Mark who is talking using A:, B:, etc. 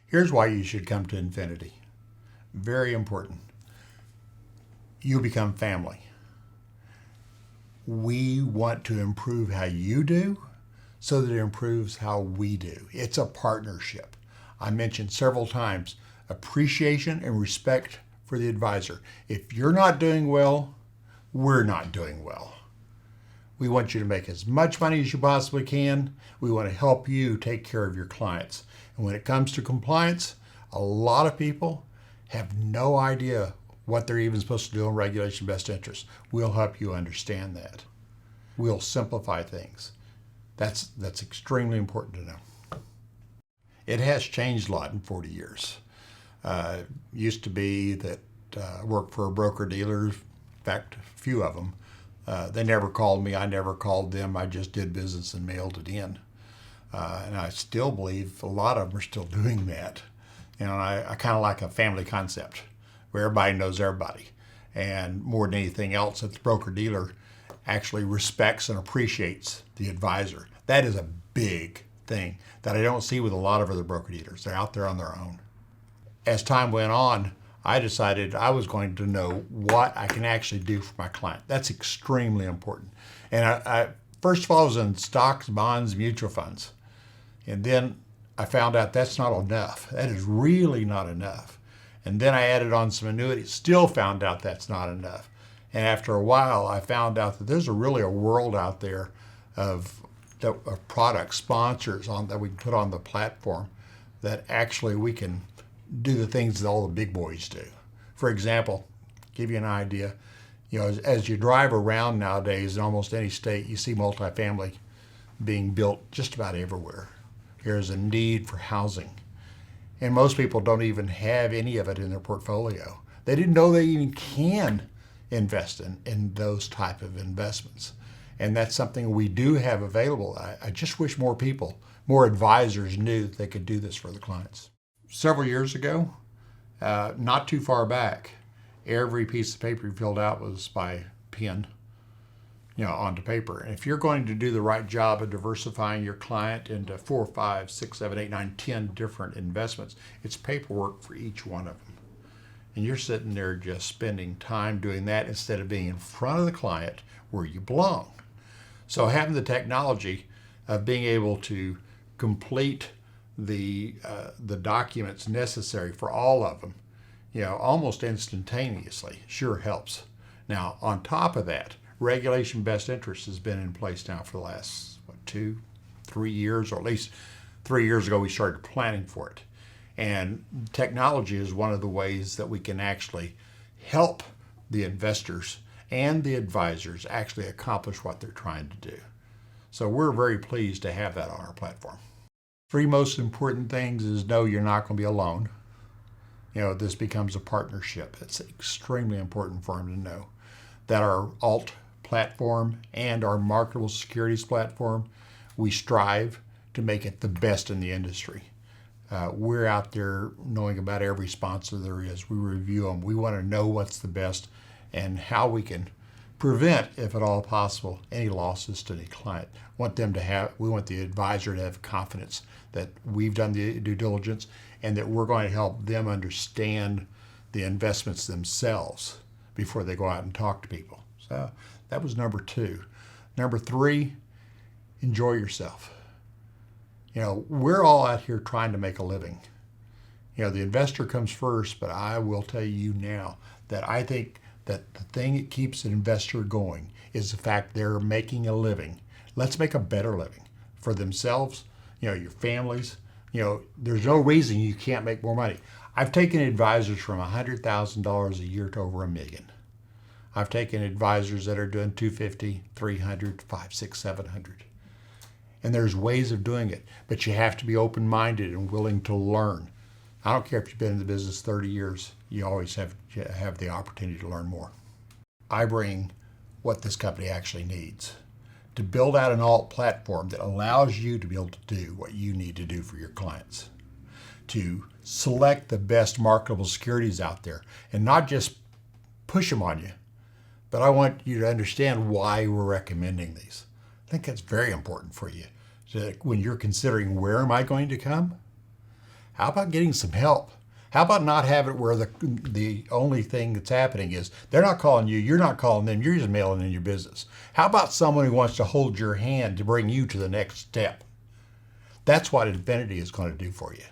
A: Here's why you should come to Infinity. Very important. You become family. We want to improve how you do so that it improves how we do. It's a partnership. I mentioned several times appreciation and respect for the advisor. If you're not doing well, we're not doing well. We want you to make as much money as you possibly can. We want to help you take care of your clients. And when it comes to compliance, a lot of people have no idea what they're even supposed to do in regulation best interest. We'll help you understand that. We'll simplify things. That's extremely important to know. It has changed a lot in 40 years. Used to be that I worked for a broker-dealer, in fact, a few of them. They never called me, I never called them, I just did business and mailed it in. And I still believe a lot of them are still doing that. I kind of like a family concept where everybody knows everybody. And more than anything else, that the broker-dealer actually respects and appreciates the advisor. That is a big thing that I don't see with a lot of other broker-dealers. They're out there on their own. As time went on, I decided I was going to know what I can actually do for my client. That's extremely important. And I first of all, I was in stocks, bonds, mutual funds. And then I found out that's not enough. That is really not enough. And then I added on some annuities, still found out that's not enough. And after a while, I found out that there's really a world out there of product sponsors that we can put on the platform that actually we can do the things that all the big boys do. For example, give you an idea, as you drive around nowadays in almost any state, you see multifamily being built just about everywhere. There's a need for housing. And most people don't even have any of it in their portfolio. They didn't know they even can invest in those type of investments. And that's something we do have available. I just wish more advisors knew that they could do this for the clients. Several years ago, not too far back, every piece of paper you filled out was by pen, onto paper. And if you're going to do the right job of diversifying your client into 4, 5, 6, 7, 8, 9, 10 different investments, it's paperwork for each one of them. And you're sitting there just spending time doing that instead of being in front of the client where you belong. So having the technology of being able to complete the documents necessary for all of them, almost instantaneously sure helps. Now, on top of that, regulation best interest has been in place now for the last 2, 3 years, or at least 3 years ago we started planning for it. And technology is one of the ways that we can actually help the investors and the advisors actually accomplish what they're trying to do. So we're very pleased to have that on our platform. 3 most important things is know you're not going to be alone. This becomes a partnership. It's extremely important for them to know that our alt platform and our marketable securities platform, we strive to make it the best in the industry. We're out there knowing about every sponsor there is. We review them. We want to know what's the best and how we can prevent, if at all possible, any losses to the client. We want the advisor to have confidence that we've done the due diligence and that we're going to help them understand the investments themselves before they go out and talk to people. So that was number 2. Number 3, enjoy yourself. We're all out here trying to make a living. The investor comes first, but I will tell you now that I think that the thing that keeps an investor going is the fact they're making a living. Let's make a better living for themselves, your families. There's no reason you can't make more money. I've taken advisors from $100,000 a year to over $1 million. I've taken advisors that are doing 250, 300, 5, 6, 700. And there's ways of doing it, but you have to be open-minded and willing to learn. I don't care if you've been in the business 30 years, you always have the opportunity to learn more. I bring what this company actually needs to build out an alt platform that allows you to be able to do what you need to do for your clients, to select the best marketable securities out there and not just push them on you, but I want you to understand why we're recommending these. I think that's very important for you. So that when you're considering where am I going to come, How about getting some help? How about not have it where the only thing that's happening is they're not calling you, you're not calling them, you're just mailing in your business? How about someone who wants to hold your hand to bring you to the next step? That's what Infinity is going to do for you.